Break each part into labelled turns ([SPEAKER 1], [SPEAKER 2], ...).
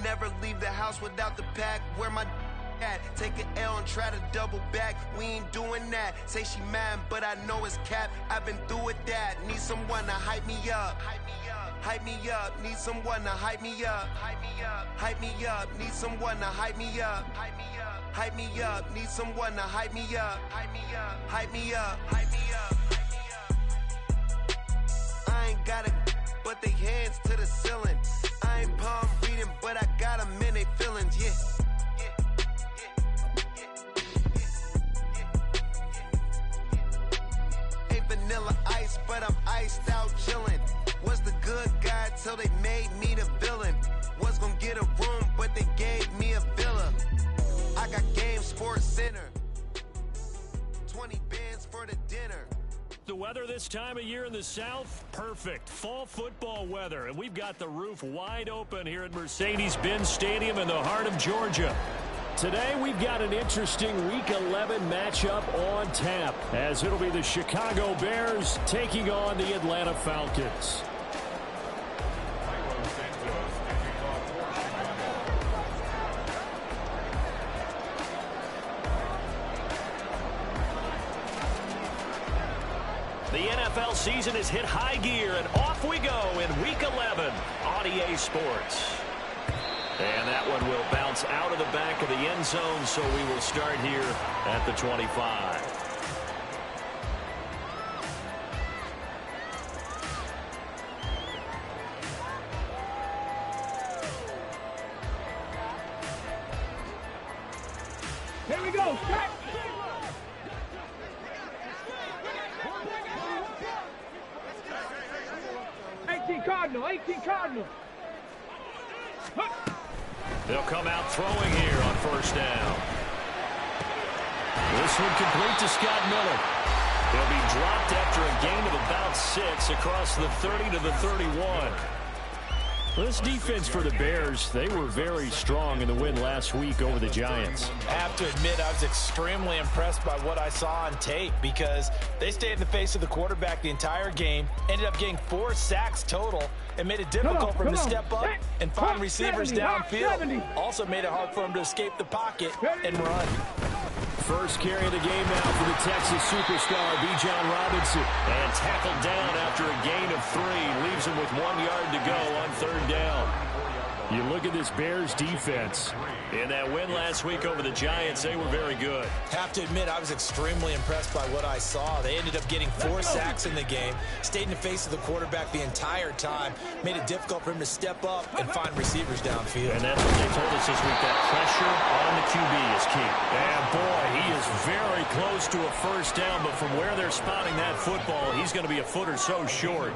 [SPEAKER 1] never leave the house without the pack. Where my at? Take an L and try to double back. We ain't doing that. Say she mad, but I know it's cap. I've been through with that. Need someone to hype me up. Hype me up. Need someone to hype me up. Hype me up. Need someone to hype me up. Hype me up. Need someone to hype me up. Hype me up. I ain't got a, but they hands to the ceiling. I ain't palm reading, but I got them in they feelings. Yeah. Vanilla ice, but I'm iced out chillin'. Was the good guy till they made me the villain. Was gonna get a room, but they gave me a villa. I got Game Sports Center. 20 bands for the dinner.
[SPEAKER 2] The weather this time of year in the South, perfect. Fall football weather, and we've got the roof wide open here at Mercedes-Benz Stadium in the heart of Georgia. Today, we've got an interesting Week 11 matchup on tap, as it'll be the Chicago Bears taking on the Atlanta Falcons. The NFL season has hit high gear, and off we go in Week 11 on EA Sports. And that one will bounce out of the back of the end zone, so we will start here at the 25.
[SPEAKER 3] Here we go. Start. 18 Cardinal.
[SPEAKER 2] They'll come out throwing here on first down. This one complete to Scott Miller. He'll be dropped after a gain of about 6 across the 30 to the 31. This defense for the Bears, they were very strong in the win last week over the Giants.
[SPEAKER 4] I have to admit, I was extremely impressed by what I saw on tape because they stayed in the face of the quarterback the entire game, ended up getting 4 sacks total, and made it difficult for him to step up and find receivers downfield. Also made it hard for him to escape the pocket and run.
[SPEAKER 2] First carry of the game now for the Texas superstar, Bijan Robinson. And tackled down after a gain of 3. Leaves him with 1 yard to go on third down. You look at this Bears defense. In that win last week over the Giants, they were very good.
[SPEAKER 4] Have to admit, I was extremely impressed by what I saw. They ended up getting 4 sacks in the game, stayed in the face of the quarterback the entire time, made it difficult for him to step up and find receivers downfield.
[SPEAKER 2] And that's what they told us this week, that pressure on the QB is key. And boy, he is very close to a first down, but from where they're spotting that football, he's going to be a foot or so short.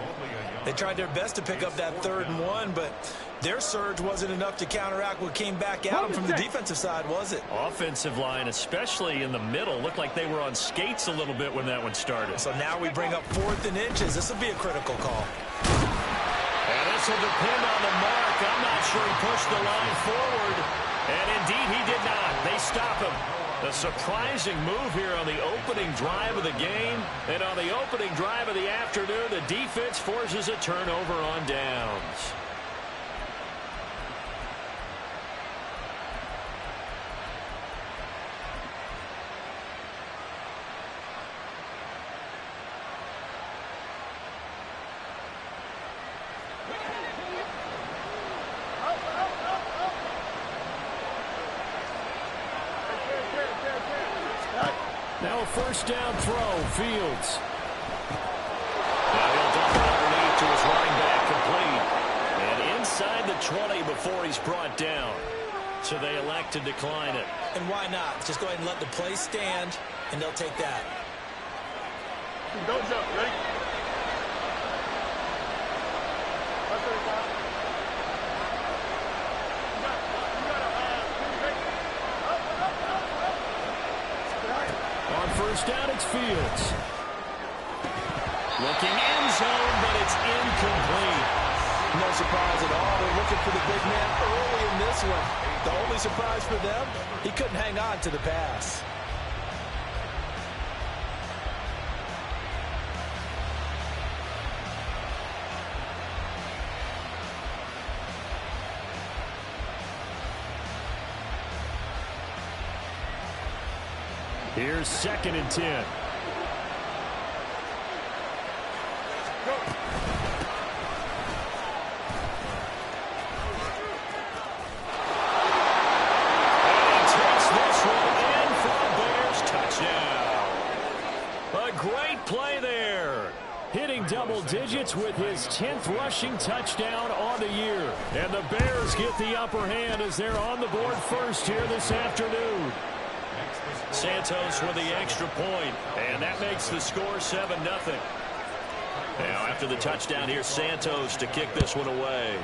[SPEAKER 4] They tried their best to pick up that 3rd and 1, but their surge wasn't enough to counteract what came back at them from the defensive side, was it?
[SPEAKER 2] Offensive line, especially in the middle, looked like they were on skates a little bit when that one started.
[SPEAKER 4] So now we bring up 4th and inches. This will be a critical call.
[SPEAKER 2] And this will depend on the mark. I'm not sure he pushed the line forward. And indeed, he did not. They stop him. A surprising move here on the opening drive of the game. And on the opening drive of the afternoon, the defense forces a turnover on downs. Now a first down throw, Fields. Now he'll dump it underneath to his running back, complete. And inside the 20 before he's brought down. So they elect to decline it.
[SPEAKER 4] And why not? Just go ahead and let the play stand, and they'll take that.
[SPEAKER 3] Don't jump, ready?
[SPEAKER 2] On first down, it's Fields. Looking end zone, but it's incomplete.
[SPEAKER 4] No surprise at all. They're looking for the big man early in this one. The only surprise for them, he couldn't hang on to the pass.
[SPEAKER 2] Here's 2nd and 10. Double digits with his 10th rushing touchdown on the year. And the Bears get the upper hand as they're on the board first here this afternoon. Santos with the extra point, and that makes the score 7-0. Now after the touchdown, here's Santos to kick this one away.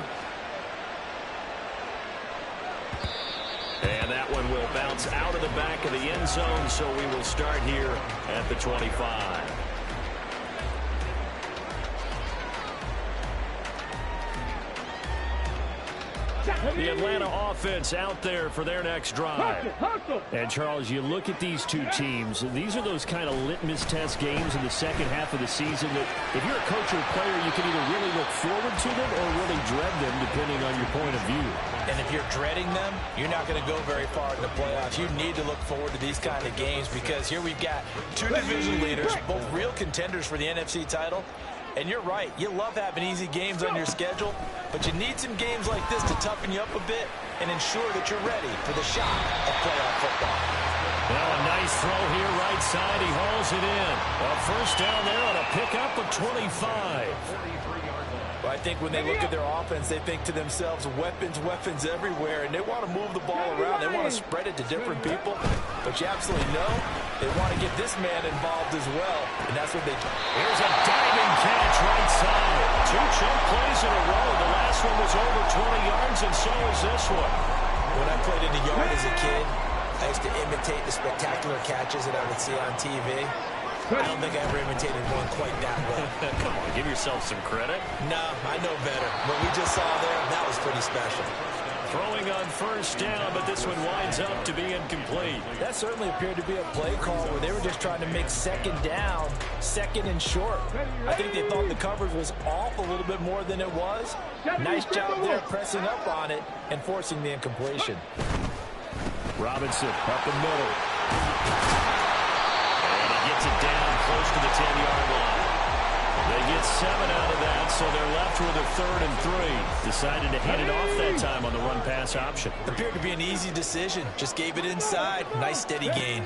[SPEAKER 2] And that one will bounce out of the back of the end zone, so we will start here at the 25. The Atlanta offense out there for their next drive. And, Charles, you look at these two teams, these are those kind of litmus test games in the second half of the season that if you're a coach or a player, you can either really look forward to them or really dread them, depending on your point of view.
[SPEAKER 4] And if you're dreading them, you're not going to go very far in the playoffs. You need to look forward to these kind of games because here we've got two division leaders, both real contenders for the NFC title. And you're right, you love having easy games on your schedule, but you need some games like this to toughen you up a bit and ensure that you're ready for the shot of playoff football.
[SPEAKER 2] Now a nice throw here right side. He hauls it in. A first down there on a pickup of 25.
[SPEAKER 4] Well, I think when they look at their offense, they think to themselves, weapons, weapons everywhere, and they want to move the ball around. They want to spread it to different people, but you absolutely know they want to get this man involved as well, and that's what they do.
[SPEAKER 2] Here's a diving catch right side. Two chunk plays in a row. The last one was over 20 yards, and so is this one.
[SPEAKER 4] When I played in the yard as a kid, I used to imitate the spectacular catches that I would see on TV. I don't think I ever imitated one quite that well.
[SPEAKER 2] Come on, give yourself some credit.
[SPEAKER 4] No, I know better. What we just saw there, that was pretty special.
[SPEAKER 2] Throwing on first down, but this one winds up to be incomplete.
[SPEAKER 4] That certainly appeared to be a play call where they were just trying to make second down, second and short. I think they thought the coverage was off a little bit more than it was. Nice job there pressing up on it and forcing the incompletion.
[SPEAKER 2] Robinson up the middle. And he gets it down close to the 10-yard line. They get 7 out of that, so they're left with a 3rd and 3. Decided to hand it off that time on the run-pass option.
[SPEAKER 4] Appeared to be an easy decision. Just gave it inside. Nice steady gain.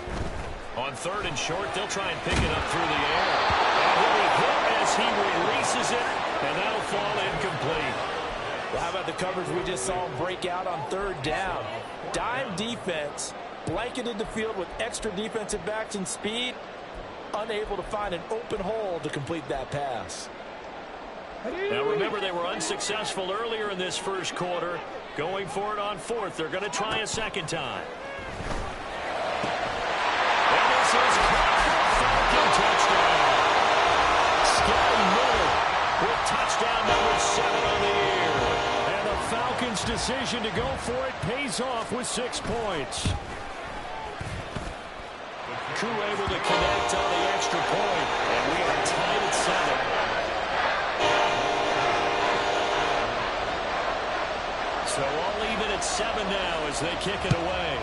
[SPEAKER 2] On 3rd and short, they'll try and pick it up through the air. And he'll be hit as he releases it, and that'll fall incomplete.
[SPEAKER 4] Well, how about the coverage we just saw him break out on 3rd down? Dime defense, blanketed the field with extra defensive backs and speed, unable to find an open hole to complete that pass.
[SPEAKER 2] Now remember, they were unsuccessful earlier in this first quarter. Going for it on 4th. They're going to try a second time. And this is Falcon touchdown. Sky Miller with touchdown number 7 on the year. And the Falcons' decision to go for it pays off with 6 points. Koo able to connect on the extra point, and we are tied at 7. So all even at 7 now as they kick it away.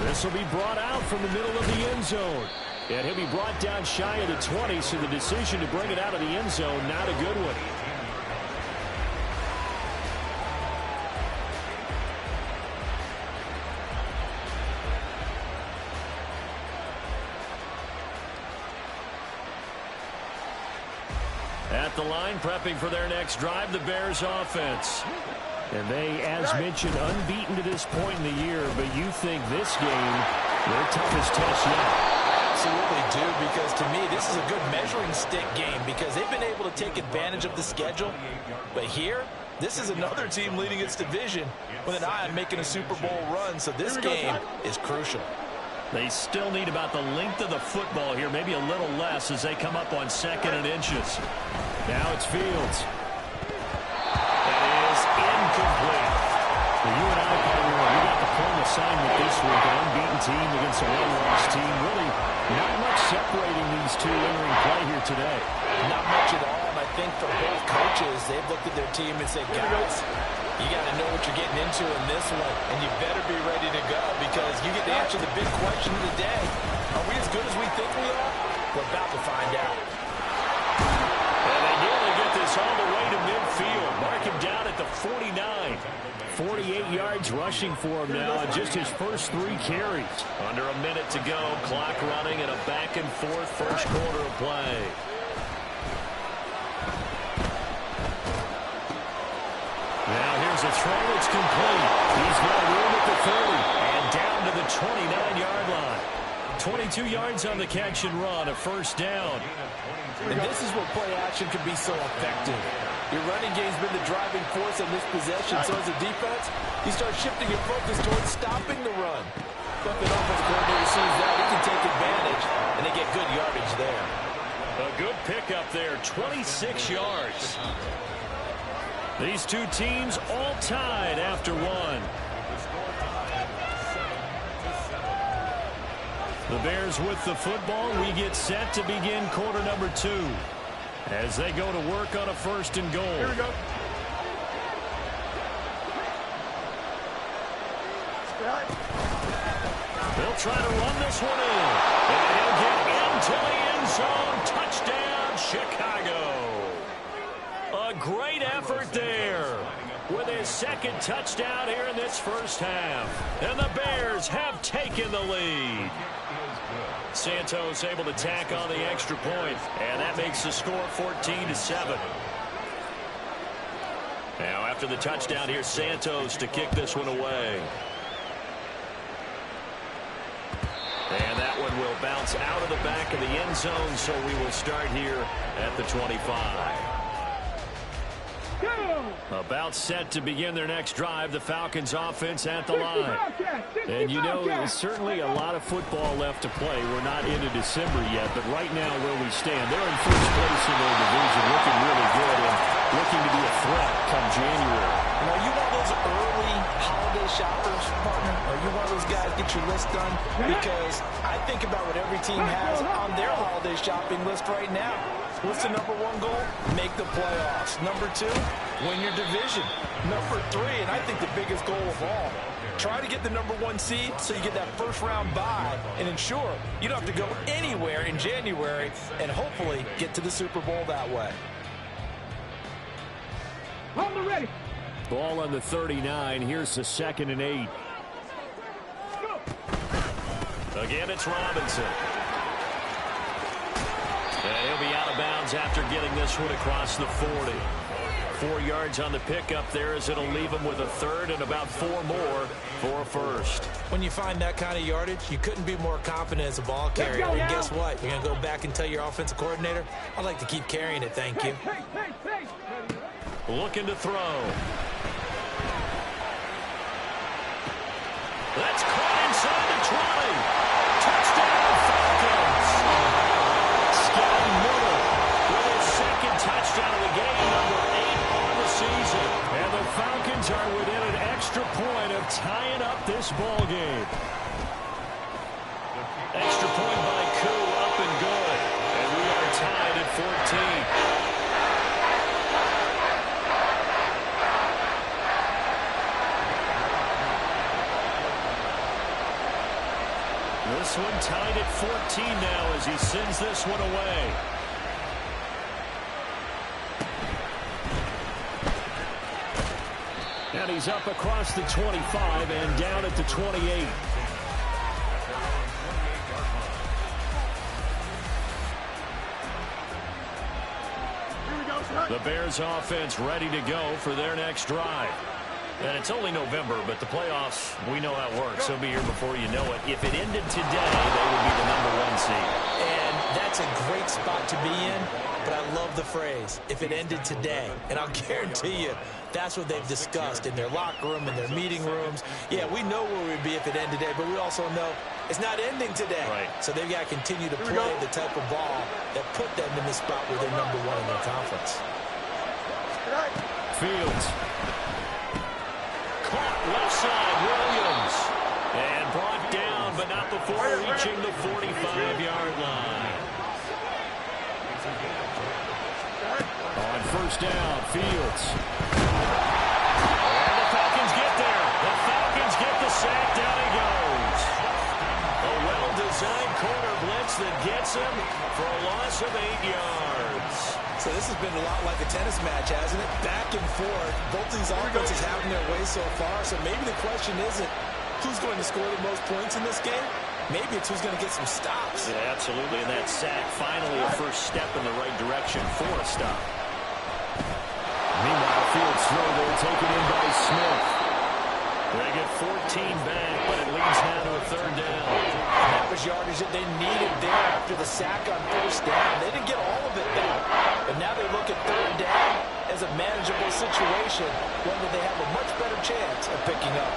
[SPEAKER 2] This will be brought out from the middle of the end zone. And he'll be brought down shy of the 20, so the decision to bring it out of the end zone, not a good one. At the line, prepping for their next drive, the Bears offense. And they, as mentioned, unbeaten to this point in the year, but you think this game, their toughest test yet.
[SPEAKER 4] Absolutely do, because to me, this is a good measuring stick game because they've been able to take advantage of the schedule. But here, this is another team leading its division with an eye on making a Super Bowl run, so this game is crucial.
[SPEAKER 2] They still need about the length of the football here, maybe a little less as they come up on 2nd and inches. Now it's Fields. That is incomplete. Well, you and I, partner, we got the home assignment this week, an unbeaten team against a one-loss team. Really not much separating these two entering play here today.
[SPEAKER 4] Not much at all, and I think for both coaches, they've looked at their team and said, guys, You got to know what you're getting into in this one, and you better be ready to go because you get to answer the big question of the day. Are we as good as we think we are? We're about to find out.
[SPEAKER 2] And they nearly get this all the way to midfield. Mark him down at the 49. 48 yards rushing for him now in just his first 3 carries. Under a minute to go, clock running, and a back-and-forth first quarter of play. Now here's a throw. It's complete. He's got room at the 30 and down to the 29-yard line. 22 yards on the catch and run, a first down.
[SPEAKER 4] And this is where play action can be so effective. Your running game's been the driving force on this possession, so as a defense, you start shifting your focus towards stopping the run. But the offensive coordinator sees that, he can take advantage, and they get good yardage there.
[SPEAKER 2] A good pickup there, 26 yards. These two teams all tied after one. The Bears with the football. We get set to begin quarter number 2 as they go to work on a first and goal.
[SPEAKER 3] Here we go.
[SPEAKER 2] They'll try to run this one in. And he'll get into the end zone. Touchdown, Chicago. A great effort there with his second touchdown here in this first half. And the Bears have taken the lead. Santos able to tack on the extra point, and that makes the score 14-7. Now after the touchdown, here's Santos to kick this one away. And that one will bounce out of the back of the end zone, so we will start here at the 25. About set to begin their next drive, the Falcons offense at the line. And you know, there's certainly a lot of football left to play. We're not into December yet, but right now where we stand, they're in first place in their division, looking really good and looking to be a threat come January.
[SPEAKER 4] And are you one of those early holiday shoppers, partner? Are you one of those guys get your list done? Because I think about what every team has on their holiday shopping list right now. What's the number 1 goal? Make the playoffs. Number 2, win your division. Number 3, and I think the biggest goal of all, try to get the number 1 seed so you get that first round bye and ensure you don't have to go anywhere in January and hopefully get to the Super Bowl that way.
[SPEAKER 3] Hold the ready.
[SPEAKER 2] Ball on the 39. Here's the 2nd and 8. Again, it's Robinson. And he'll be out of bounds after getting this one across the 40. 4 yards on the pickup there as it'll leave him with a third and about 4 more for a first.
[SPEAKER 4] When you find that kind of yardage, you couldn't be more confident as a ball carrier. And guess what? You're going to go back and tell your offensive coordinator, I'd like to keep carrying it, thank you.
[SPEAKER 2] Looking to throw. That's caught inside the 20. Touchdown, Falcons. Scott Miller with his second touchdown of the game, number 8 on the season. And the Falcons are within an extra point of tying up this ball game. Extra point by Koo, up and good. And we are tied at 14. This one tied at 14 now as he sends this one away. And he's up across the 25 and down at the 28. The Bears offense ready to go for their next drive. And it's only November, but the playoffs, we know how it works. They'll be here before you know it. If it ended today, they would be the number 1 seed.
[SPEAKER 4] And that's a great spot to be in, but I love the phrase, if it ended today. And I'll guarantee you, that's what they've discussed in their locker room, in their meeting rooms. Yeah, we know where we'd be if it ended today, but we also know it's not ending today.
[SPEAKER 2] Right.
[SPEAKER 4] So they've got to continue to play the type of ball that put them in the spot where they're number 1 in their conference.
[SPEAKER 2] Fields. Caught left side, Williams. And brought down, but not before reaching the 45-yard line. On first down, Fields. And
[SPEAKER 4] a lot like a tennis match, hasn't it? Back and forth. Both these offenses having their way so far. So maybe the question isn't who's going to score the most points in this game. Maybe it's who's going to get some stops.
[SPEAKER 2] Yeah, absolutely. And that sack, finally a first step in the right direction for a stop. Meanwhile, Fields throw there, taken in by Smith. They get 14 back, but it leads now to a third down.
[SPEAKER 4] And that was yardage that they needed there after the sack on first down. They didn't get all of it back, but now they look at third down as a manageable situation, one that they have a much better chance of picking up.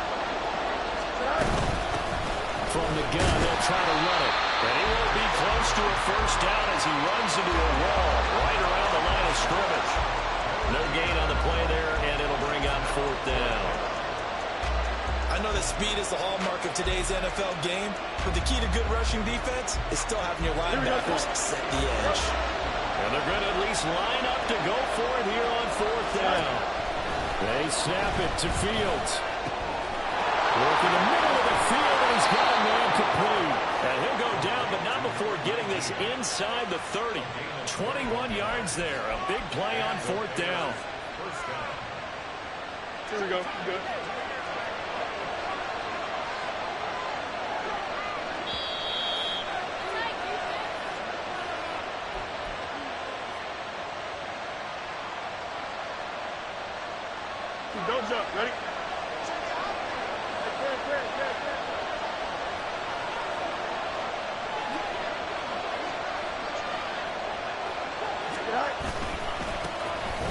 [SPEAKER 2] From the gun, they'll try to run it. And he won't be close to a first down as he runs into a wall right around the line of scrimmage. No gain on the play there, and it'll bring up fourth down.
[SPEAKER 4] I know that speed is the hallmark of today's NFL game, but the key to good rushing defense is still having your linebackers set the edge.
[SPEAKER 2] And they're going to at least line up to go for it here on fourth down. They snap it to Fields. Work in the middle of the field, and he's got a man complete. And he'll go down, but not before getting this inside the 30. 21 yards there. A big play on fourth down.
[SPEAKER 3] Here we go. Good. Don't jump. Ready?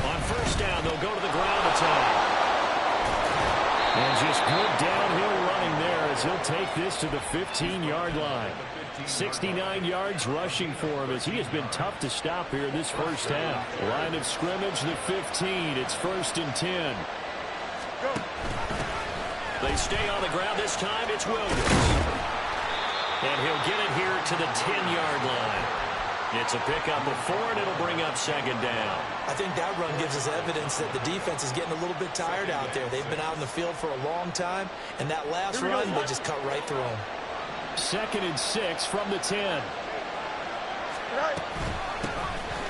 [SPEAKER 2] On first down, they'll go to the ground attack. And just good downhill running there as he'll take this to the 15-yard line. 69 yards rushing for him as he has been tough to stop here this first half. Line of scrimmage, the 15. It's 1st and 10. They stay on the ground. This time it's Williams. And he'll get it here to the 10-yard line. It's a pickup of 4, and it'll bring up second down.
[SPEAKER 4] I think that run gives us evidence that the defense is getting a little bit tired out there. They've been out in the field for a long time, and that last run, they just cut right through them.
[SPEAKER 2] 2nd and 6 from the 10.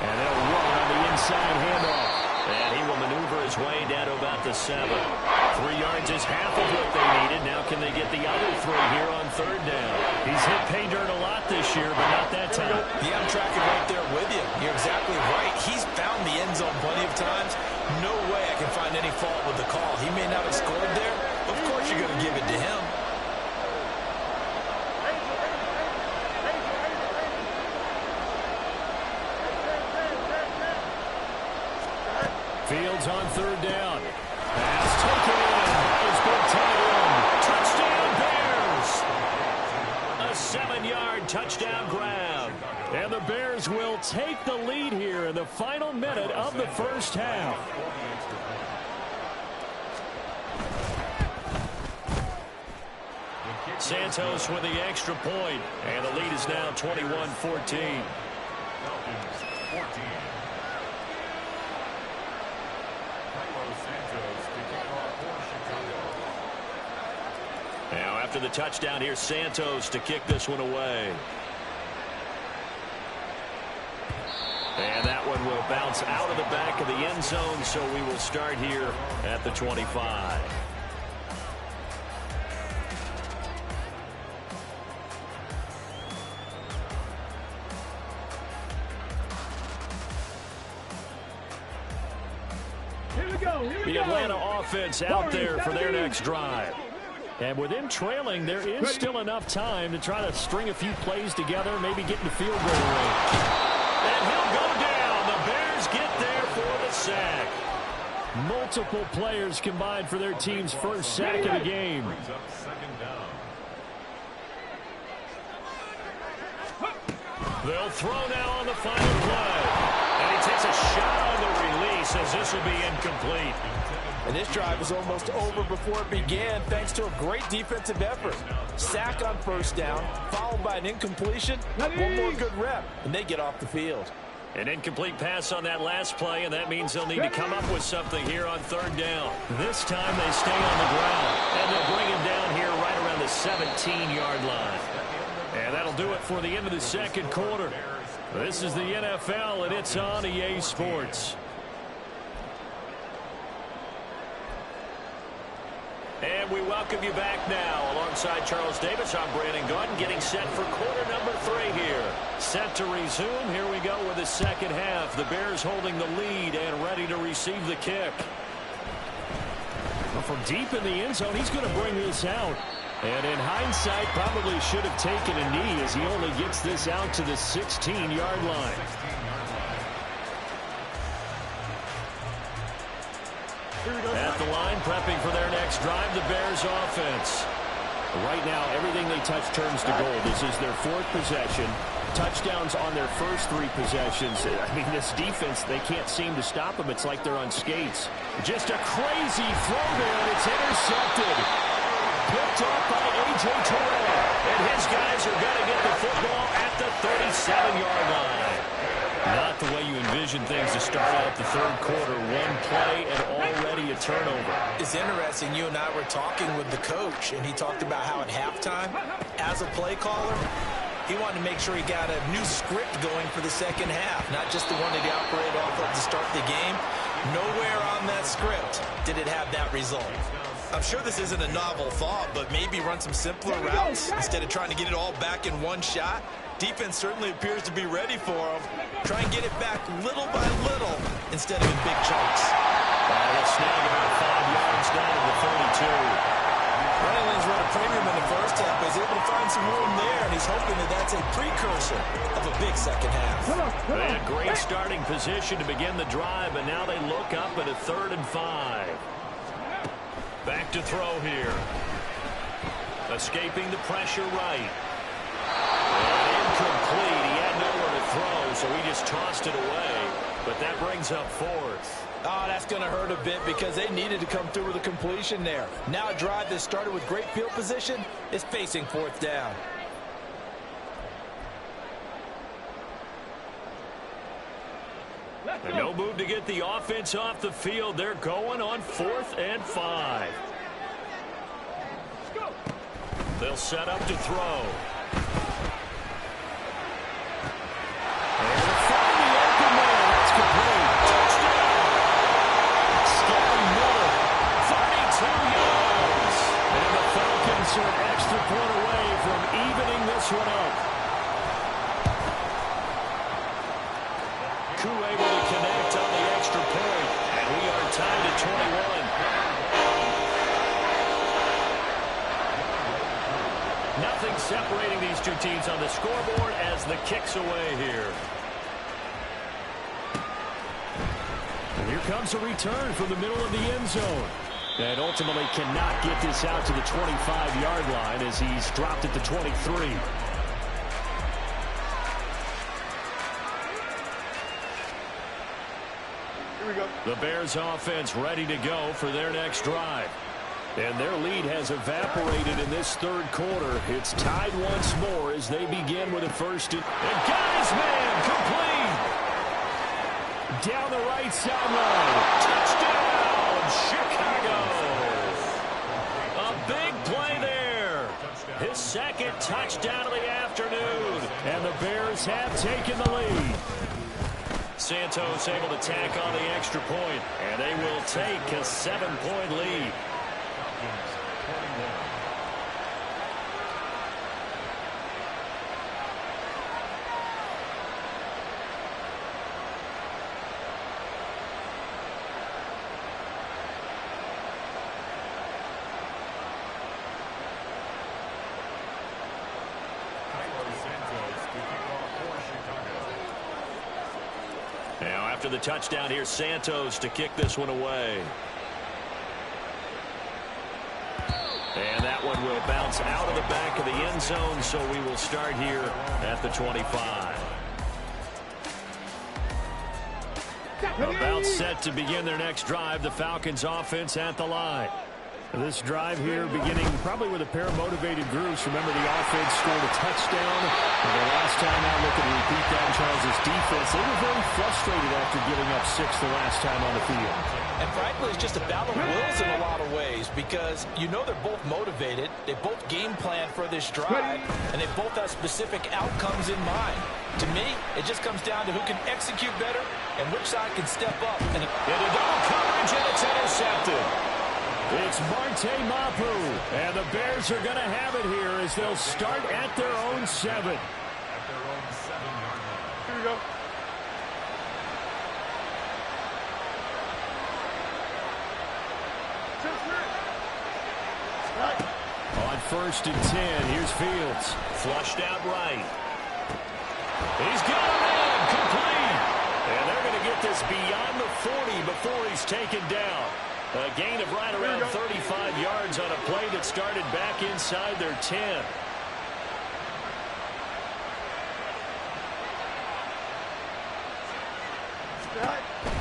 [SPEAKER 2] And they'll run on the inside handoff. And he will maneuver his way down to about the 7. 3 yards is half of what they needed. Now can they get the other 3 here on third down? He's hit pay dirt a lot this year, but not that time.
[SPEAKER 4] Yeah, I'm tracking right there with you. You're exactly right. He's found the end zone plenty of times. No way I can find any fault with the call. He may not have scored there. Of course you're going to give it to him.
[SPEAKER 2] Fields on third down. Pass taken in. That is been tied in. Touchdown, Bears. A 7-yard touchdown grab. And the Bears will take the lead here in the final minute of the first half. Santos with the extra point. And the lead is now 21-14. Now after the touchdown, here's Santos to kick this one away. And that one will bounce out of the back of the end zone, so we will start here at the 25. The Atlanta offense out there for their next drive. And with them trailing, there is still enough time to try to string a few plays together, maybe get into field goal range. And he'll go down. The Bears get there for the sack. Multiple players combined for their team's first sack of the game. They'll throw now on the final play. And he takes a shot on the release as this will be incomplete.
[SPEAKER 4] And this drive was almost over before it began thanks to a great defensive effort. Sack on first down, followed by an incompletion. One more good rep, and they get off the field.
[SPEAKER 2] An incomplete pass on that last play, and that means they'll need to come up with something here on third down. This time they stay on the ground, and they'll bring him down here right around the 17-yard line. And that'll do it for the end of the second quarter. This is the NFL, and it's on EA Sports. And we welcome you back now. Alongside Charles Davis, I'm Brandon Gaudin, getting set for quarter number 3 here. Set to resume. Here we go with the second half. The Bears holding the lead and ready to receive the kick. Well, from deep in the end zone, he's going to bring this out. And in hindsight, probably should have taken a knee as he only gets this out to the 16-yard line. At the line, prepping for their next drive, the Bears offense. Right now, everything they touch turns to gold. This is their 4th possession. Touchdowns on their first 3 possessions. I mean, this defense, they can't seem to stop them. It's like they're on skates. Just a crazy throw there, and it's intercepted. Picked off by A.J. Terrell. And his guys are going to get the football at the 37-yard line. Not the way you envision things to start out the third quarter. 1 play and already a turnover.
[SPEAKER 4] It's interesting. You and I were talking with the coach, and he talked about how at halftime, as a play caller, he wanted to make sure he got a new script going for the second half, not just the one that he operated off of to start the game. Nowhere on that script did it have that result. I'm sure this isn't a novel thought, but maybe run some simpler routes instead of trying to get it all back in one shot. Defense certainly appears to be ready for him. Try and get it back little by little instead of in big chunks.
[SPEAKER 2] A snag about 5 yards down to the 32.
[SPEAKER 4] Running lanes run a premium in the first half, but he's able to find some room there, and he's hoping that that's a precursor of a big second half.
[SPEAKER 2] They had great starting position to begin the drive, and now they look up at a 3rd and 5. Back to throw here. Escaping the pressure right. And incomplete. He had nowhere to throw, so he just tossed it away. But that brings up 4th.
[SPEAKER 4] Oh, that's going to hurt a bit because they needed to come through with a completion there. Now a drive that started with great field position is facing 4th down.
[SPEAKER 2] And no move to get the offense off the field. They're going on 4th and 5. They'll set up to throw. And find the open man. That's complete. Touchdown. Scotty Miller, 32 yards. And the Falcons are an extra point away from evening this one up. Koo able to connect on the extra point. And we are tied at 21. Nothing separating these two teams on the scoreboard as the kick's away here. And here comes a return from the middle of the end zone. And ultimately cannot get this out to the 25-yard line as he's dropped at the 23.
[SPEAKER 3] Here we go.
[SPEAKER 2] The Bears offense ready to go for their next drive. And their lead has evaporated in this third quarter. It's tied once more as they begin with a 1st and got his man complete. Down the right sideline. Touchdown, Chicago. A big play there. His 2nd touchdown of the afternoon. And the Bears have taken the lead. Santos able to tack on the extra point. And they will take a 7-point lead. Now after the touchdown, here's Santos to kick this one away. And that one will bounce out of the back of the end zone, so we will start here at the 25. About set to begin their next drive, the Falcons offense at the line. This drive here beginning probably with a pair of motivated groups. Remember, the offense scored a touchdown. And the last time out, looking to repeat that, Charles' defense, they were very frustrated after giving up 6 the last time on the field.
[SPEAKER 4] And frankly, it's just a battle of wills in a lot of ways because you know they're both motivated. They both game plan for this drive, and they both have specific outcomes in mind. To me, it just comes down to who can execute better and which side can step up. And
[SPEAKER 2] into double coverage, and it's intercepted. It's Marte Mapu, and the Bears are going to have it here as they'll start at their own 7.
[SPEAKER 3] Here we go.
[SPEAKER 2] On 1st and 10, here's Fields. Flushed out right. He's got him in, complete. And they're going to get this beyond the 40 before he's taken down. A gain of right around 35 yards on a play that started back inside their 10.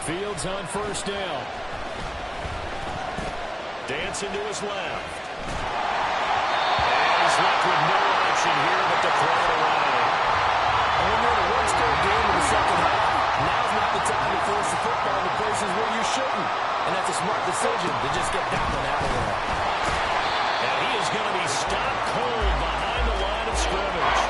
[SPEAKER 2] Fields on 1st down. Dancing to his left. And he's left with no option here but to throw it away.
[SPEAKER 4] And when you're in a one-score game in the second half, now's not the time to force the football into places where you shouldn't. And that's a smart decision to just get that one out of there.
[SPEAKER 2] And he is going to be stopped cold behind the line of scrimmage.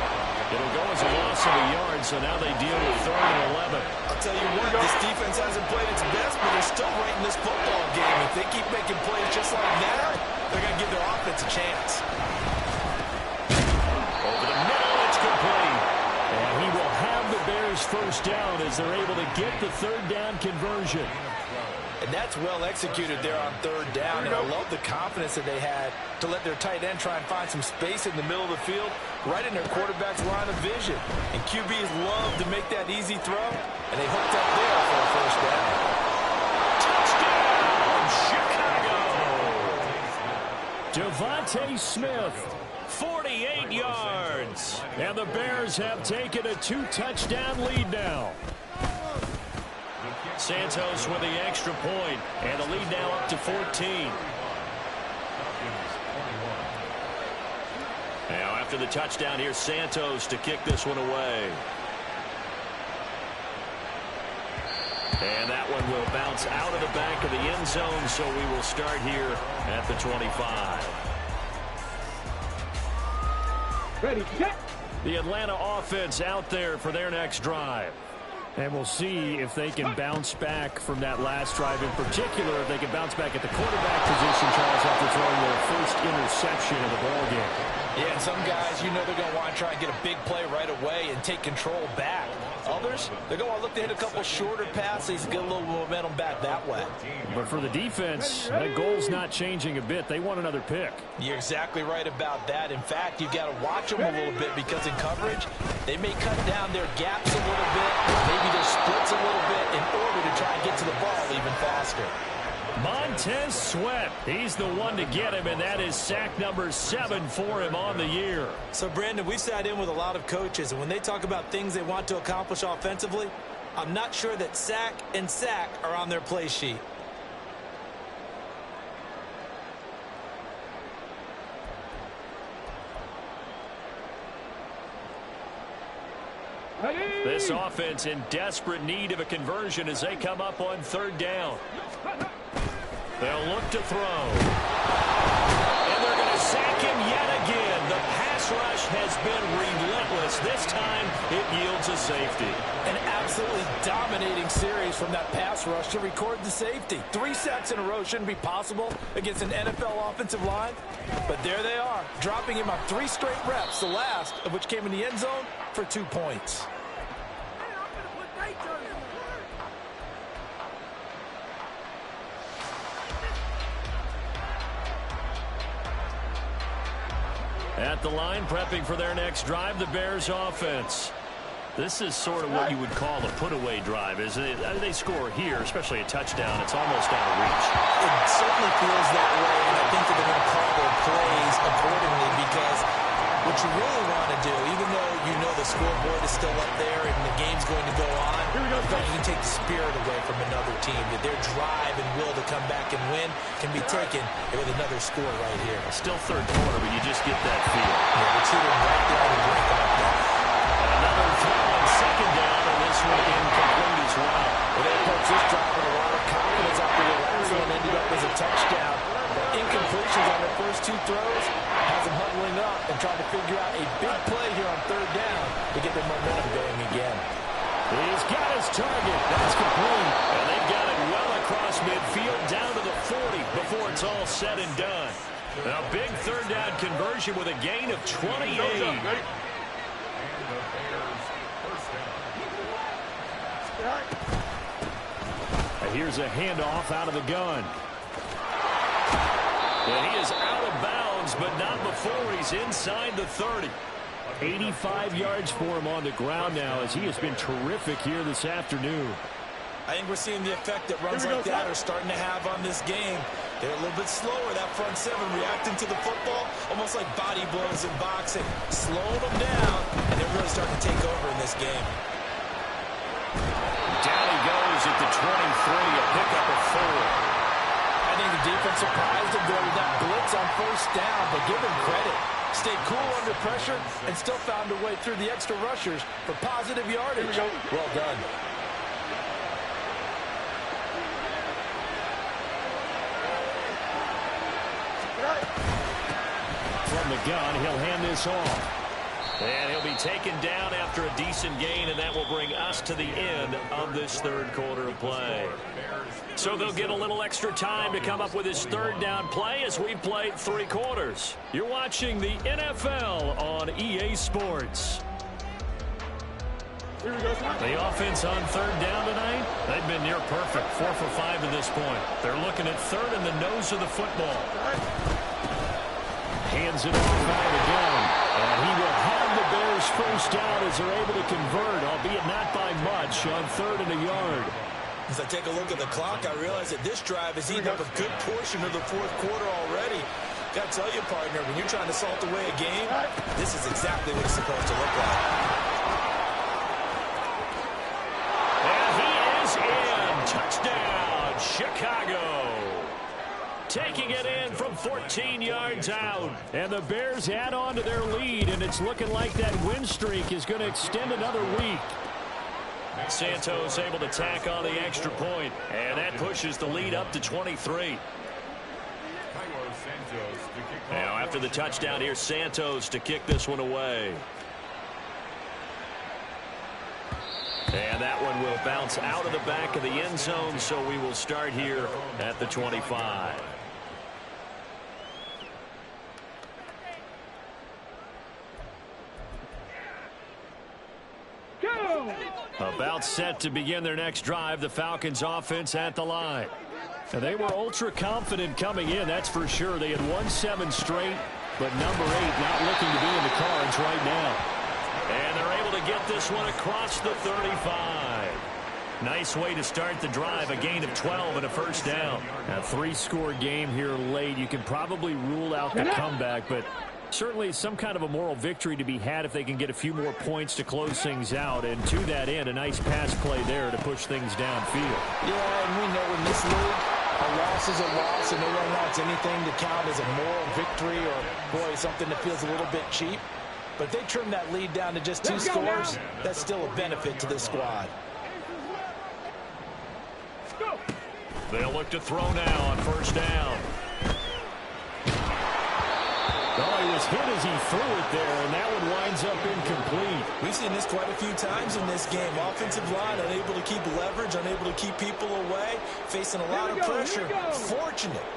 [SPEAKER 2] It'll go as a loss of a yard, so now they deal with 3rd and 11.
[SPEAKER 4] I'll tell you what, this defense hasn't played its best, but they're still right in this football game. If they keep making plays just like that, they're going to give their offense a chance.
[SPEAKER 2] Over the middle, it's complete. And he will have the Bears 1st down as they're able to get the 3rd down conversion.
[SPEAKER 4] And that's well executed there on 3rd down. And I love the confidence that they had to let their tight end try and find some space in the middle of the field, right in their quarterback's line of vision. And QBs love to make that easy throw, and they hooked up there for a 1st down.
[SPEAKER 2] Touchdown, Chicago! Devontae Smith, 48 yards. And the Bears have taken a 2-touchdown lead now. Santos with the extra point, and the lead now up to 14. Now after the touchdown, here's Santos to kick this one away. And that one will bounce out of the back of the end zone, so we will start here at the 25.
[SPEAKER 3] Ready, set.
[SPEAKER 2] The Atlanta offense out there for their next drive. And we'll see if they can bounce back from that last drive, in particular, if they can bounce back at the quarterback position, Charles, after throwing their first interception of the ballgame.
[SPEAKER 4] Yeah, and some guys, you know they're going to want to try and get a big play right away and take control back. Others, they're going to want to look to hit a couple shorter passes, get a little momentum back that way.
[SPEAKER 2] But for the defense, that goal's not changing a bit. They want another pick.
[SPEAKER 4] You're exactly right about that. In fact, you've got to watch them a little bit because in coverage, they may cut down their gaps a little bit, maybe their splits a little bit in order to try and get to the ball even faster.
[SPEAKER 2] Montez Sweat, he's the one to get him, and that is sack number 7 for him on the year.
[SPEAKER 4] So, Brandon, we've sat in with a lot of coaches, and when they talk about things they want to accomplish offensively, I'm not sure that sack and sack are on their play sheet.
[SPEAKER 2] This offense in desperate need of a conversion as they come up on 3rd down. They'll look to throw. And they're going to sack him yet again. The pass rush has been relentless. This time it yields a safety.
[SPEAKER 4] An absolutely dominating series from that pass rush to record the safety. 3 sacks in a row shouldn't be possible against an NFL offensive line. But there they are, dropping him on 3 straight reps, the last of which came in the end zone for 2 points.
[SPEAKER 2] At the line, prepping for their next drive, the Bears offense. This is sort of what you would call a put-away drive, isn't it? I mean, they score here, especially a touchdown. It's almost out of reach.
[SPEAKER 4] It certainly feels that way, and I think that they're going to call their plays accordingly because what you really want to do, even though you know the scoreboard is still up there and the game's going to go on, you can take the spirit away from another team. That their drive and will to come back and win can be taken with another score right here.
[SPEAKER 2] Still 3rd quarter, but you just get that feel.
[SPEAKER 4] Yeah, they're shooting right down the break like that.
[SPEAKER 2] Another throw on 2nd down, and this one incomplete as well.
[SPEAKER 4] Well, they approached this drive with a lot of confidence after the last one ended up as a touchdown. But incompletions on their first 2 throws has them huddling up and trying to figure out a big play here on 3rd down to get their momentum going again.
[SPEAKER 2] He's got his target. That's complete. And they've got it well across midfield down to the 40 before it's all said and done. A big third down conversion with a gain of 28. And here's a handoff out of the gun. And he is out of bounds, but not before he's inside the 30. 85 yards for him on the ground now as he has been terrific here this afternoon.
[SPEAKER 4] I think we're seeing the effect that runs like that are starting to have on this game. They're a little bit slower, that front seven, reacting to the football, almost like body blows in boxing, slowing them down, and they're really starting to take over in this game.
[SPEAKER 2] Down he goes at the 23, a pickup of 4.
[SPEAKER 4] I think the defense surprised him there with that blitz on first down, but give him credit. Stayed cool under pressure and still found a way through the extra rushers for positive yardage. Well done.
[SPEAKER 2] From the gun, he'll hand this off. And he'll be taken down after a decent gain, and that will bring us to the end of this third quarter of play. So they'll get a little extra time to come up with his third down play as we've played 3 quarters. You're watching the NFL on EA Sports. The offense on third down tonight, they've been near perfect, 4 for 5 to this point. They're looking at third in the nose of the football. Hands it off out of the gun. And he will have the Bears first down as they're able to convert, albeit not by much, on third and a yard.
[SPEAKER 4] As I take a look at the clock, I realize that this drive has eaten up a good portion of the fourth quarter already. Got to tell you, partner, when you're trying to salt away a game, this is exactly what it's supposed to look like.
[SPEAKER 2] And he is in. Touchdown, Chicago. Taking it in from 14 yards out. And the Bears add on to their lead, and it's looking like that win streak is going to extend another week. Santos able to tack on the extra point, and that pushes the lead up to 23. Now, after the touchdown, here's Santos to kick this one away. And that one will bounce out of the back of the end zone, so we will start here at the 25. About set to begin their next drive, the Falcons offense at the line. And they were ultra confident coming in, that's for sure. They had won 7 straight, but number 8 not looking to be in the cards right now. And they're able to get this one across the 35. Nice way to start the drive, a gain of 12 and a first down. A 3-score game here late. You can probably rule out the comeback, but certainly some kind of a moral victory to be had if they can get a few more points to close things out. And to that end, a nice pass play there to push things downfield.
[SPEAKER 4] Yeah, and we know in this league, a loss is a loss, and no one wants anything to count as a moral victory or, boy, something that feels a little bit cheap. But if they trim that lead down to just 2 scores, that's still a benefit to this squad.
[SPEAKER 2] They'll look to throw now on first down. Oh, he was hit as he threw it there, and that one winds up incomplete.
[SPEAKER 4] We've seen this quite a few times in this game. Offensive line unable to keep leverage, unable to keep people away, facing a lot of pressure.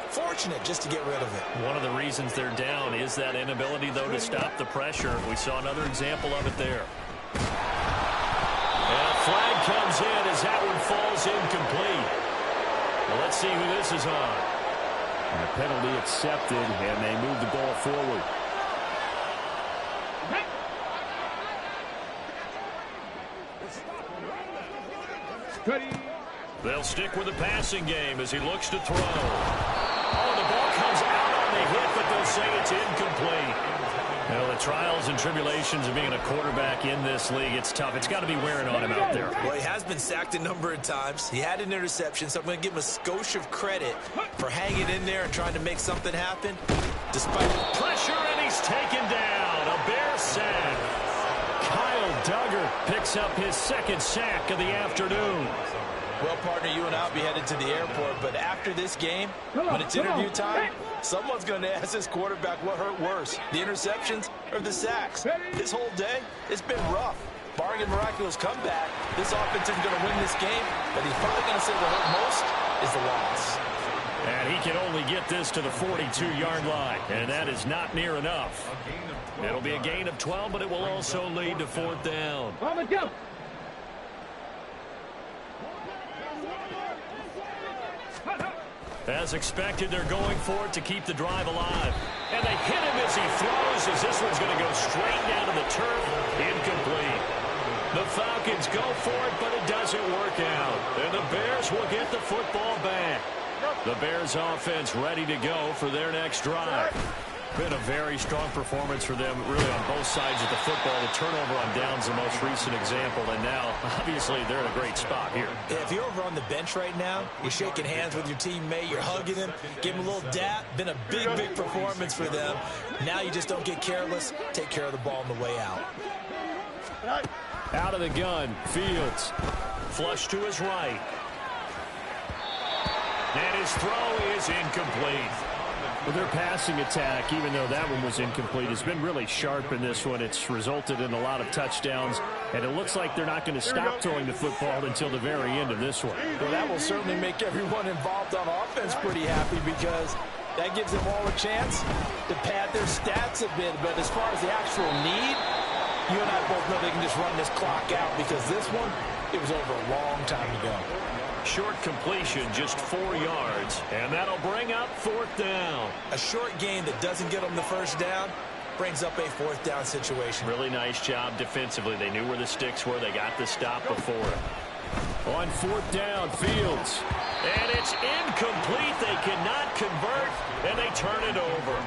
[SPEAKER 4] Fortunate just to get rid of it.
[SPEAKER 2] One of the reasons they're down is that inability, though, to stop the pressure. We saw another example of it there. And a flag comes in as that one falls incomplete. Well, let's see who this is on. And a penalty accepted, and they move the ball forward. They'll stick with the passing game as he looks to throw. Oh, the ball comes out on the hit, but they'll say it's incomplete. Well, the trials and tribulations of being a quarterback in this league, it's tough. It's got to be wearing on him out there.
[SPEAKER 4] Well, he has been sacked a number of times. He had an interception, so I'm going to give him a skosh of credit for hanging in there and trying to make something happen. Despite
[SPEAKER 2] pressure, and he's taken down. A Bear sack. Kyle Duggar picks up his 2nd sack of the afternoon.
[SPEAKER 4] Well, partner, you and I will be headed to the airport, but after this game, when it's interview time, someone's going to ask this quarterback what hurt worse, the interceptions or the sacks. His whole day, it's been rough. barring a miraculous comeback, this offense isn't going to win this game, but he's probably going to say what hurt most is the loss.
[SPEAKER 2] And he can only get this to the 42-yard line, and that is not near enough. It'll be a gain of 12, but it will also lead to 4th down. As expected, they're going for it to keep the drive alive. And they hit him as he throws, as this one's going to go straight down to the turf. Incomplete. The Falcons go for it, but it doesn't work out. And the Bears will get the football back. The Bears offense ready to go for their next drive. Been a very strong performance for them, really, on both sides of the football. The turnover on downs the most recent example, and now, obviously, they're in a great spot here.
[SPEAKER 4] Yeah, if you're over on the bench right now, you're shaking hands with your teammate, you're hugging him, give him a little dap. Been a big, big performance for them. Now you just don't get careless. Take care of the ball on the way out.
[SPEAKER 2] Out of the gun, Fields. Flush to his right. And his throw is incomplete. Well, their passing attack, even though that one was incomplete, has been really sharp in this one. It's resulted in a lot of touchdowns, and it looks like they're not going to stop throwing the football until the very end of this one.
[SPEAKER 4] Well, that will certainly make everyone involved on offense pretty happy, because that gives them all a chance to pad their stats a bit. But as far as the actual need, you and I both know they can just run this clock out, because this one, it was over a long time ago.
[SPEAKER 2] Short completion, just 4 yards, and that'll bring up 4th down.
[SPEAKER 4] A short game that doesn't get them the first down brings up a 4th down situation.
[SPEAKER 2] Really nice job defensively. They knew where the sticks were. They got the stop before it. On 4th down, Fields. And it's incomplete. They cannot convert, and they turn it over.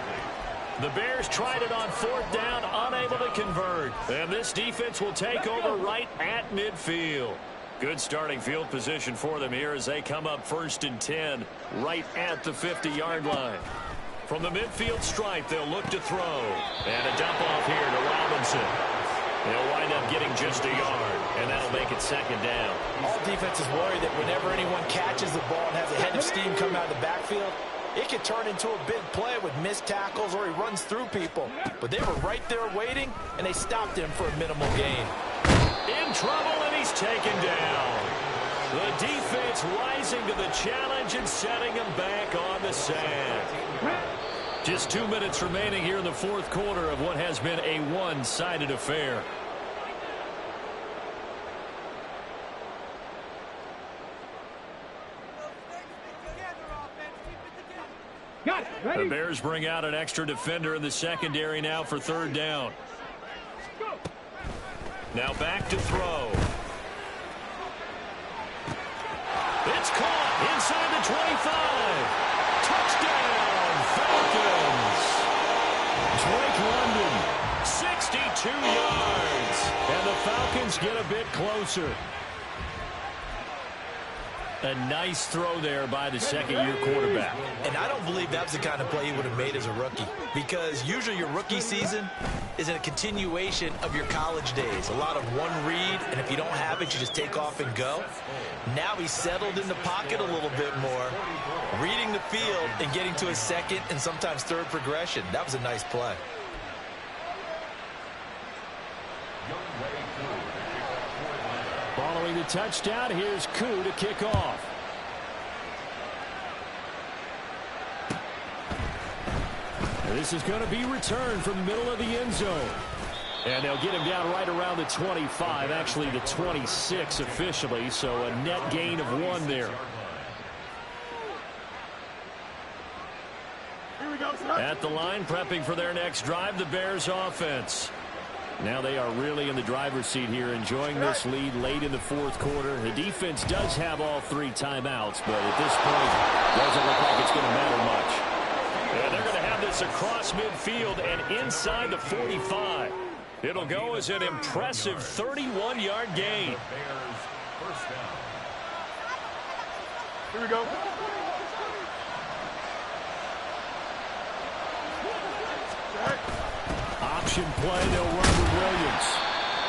[SPEAKER 2] The Bears tried it on 4th down, unable to convert. And this defense will take over right at midfield. Good starting field position for them here as they come up 1st and 10 right at the 50-yard line. From the midfield stripe, they'll look to throw. And a dump off here to Robinson. They'll wind up getting just a yard, and that'll make it 2nd down.
[SPEAKER 4] All defenses worry that whenever anyone catches the ball and has a head of steam come out of the backfield, it could turn into a big play with missed tackles or he runs through people. But they were right there waiting, and they stopped him for a minimal gain.
[SPEAKER 2] In trouble, and he's taken down. The defense rising to the challenge and setting him back on the sand. Just 2 minutes remaining here in the 4th quarter of what has been a one-sided affair. The Bears bring out an extra defender in the secondary now for 3rd down. Now back to throw. It's caught inside the 25. Touchdown, Falcons. Drake London, 62 yards. And the Falcons get a bit closer. A nice throw there by the second-year quarterback.
[SPEAKER 4] And I don't believe that was the kind of play he would have made as a rookie, because usually your rookie season is a continuation of your college days. A lot of one read, and if you don't have it, you just take off and go. Now he's settled in the pocket a little bit more, reading the field and getting to his 2nd and sometimes 3rd progression. That was a nice play.
[SPEAKER 2] Following the touchdown, here's Koo to kick off. This is going to be returned from the middle of the end zone. And they'll get him down right around the 25, actually the 26 officially, so a net gain of 1 there. At the line, prepping for their next drive, the Bears offense. Now they are really in the driver's seat here, enjoying this lead late in the 4th quarter. The defense does have all 3 timeouts, but at this point, doesn't look like it's going to matter much. And they're going to have this across midfield and inside the 45. It'll go as an impressive 31-yard gain.
[SPEAKER 3] Here we go.
[SPEAKER 2] Option play, they'll run with Williams.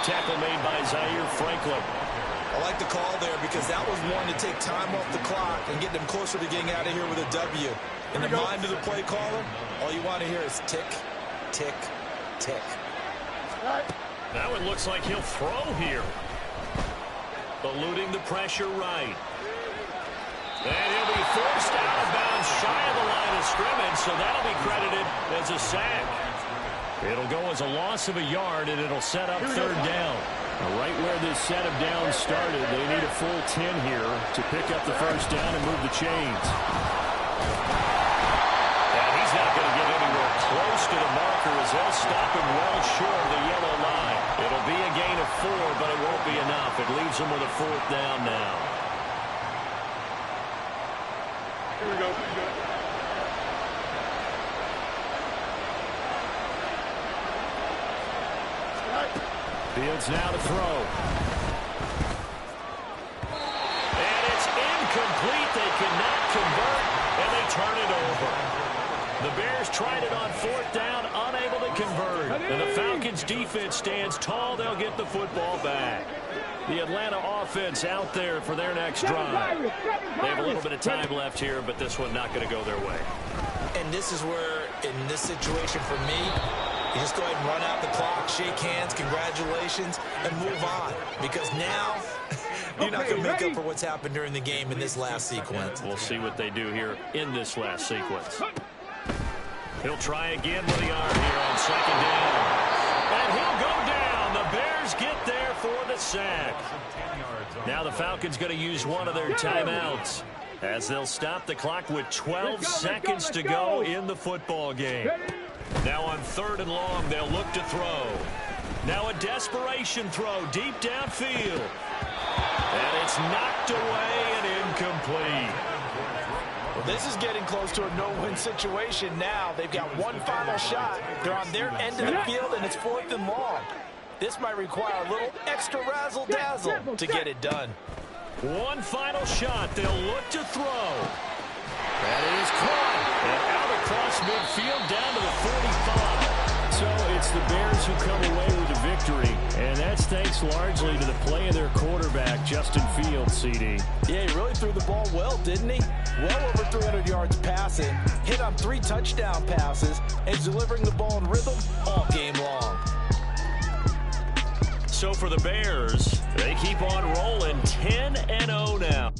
[SPEAKER 2] Tackle made by Zaire Franklin.
[SPEAKER 4] I like the call there, because that was one to take time off the clock and get them closer to getting out of here with a W. In the mind of the play caller, all you want to hear is tick, tick, tick.
[SPEAKER 2] That one looks like he'll throw here. Eluding the pressure right. And he'll be forced out of bounds shy of the line of scrimmage, so that'll be credited as a sack. It'll go as a loss of a yard, and it'll set up third down. Right where this set of downs started, they need a full 10 here to pick up the first down and move the chains. And he's not going to get anywhere close to the marker as they'll stop him well short of the yellow line. It'll be a gain of 4, but it won't be enough. It leaves him with a fourth down now.
[SPEAKER 3] Here we go.
[SPEAKER 2] Fields now to throw. And it's incomplete. They cannot convert, and they turn it over. The Bears tried it on fourth down, unable to convert. And the Falcons' defense stands tall. They'll get the football back. The Atlanta offense out there for their next drive. They have a little bit of time left here, but this one not going to go their way.
[SPEAKER 4] And this is where, in this situation for me, you just go ahead and run out the clock, shake hands, congratulations, and move on. Because now, you're not going to make up for what's happened during the game in this last sequence.
[SPEAKER 2] We'll see what they do here in this last sequence. He'll try again with the arm here on second down. And he'll go down. The Bears get there for the sack. Now the Falcons going to use one of their timeouts as they'll stop the clock with 12 seconds to go in the football game. Now on third and long, they'll look to throw. Now a desperation throw deep downfield. And it's knocked away and incomplete.
[SPEAKER 4] Well, this is getting close to a no-win situation now. They've got one final shot. They're on their end of the field, and it's fourth and long. This might require a little extra razzle-dazzle to get it done.
[SPEAKER 2] One final shot. They'll look to throw. That is caught. And out across midfield down to the 45. So it's the Bears who come away with the victory. And that's thanks largely to the play of their quarterback, Justin Fields, CD.
[SPEAKER 4] Yeah, he really threw the ball well, didn't he? Well over 300 yards passing, hit on 3 touchdown passes, and he's delivering the ball in rhythm all game long.
[SPEAKER 2] So for the Bears, they keep on rolling 10-0 now.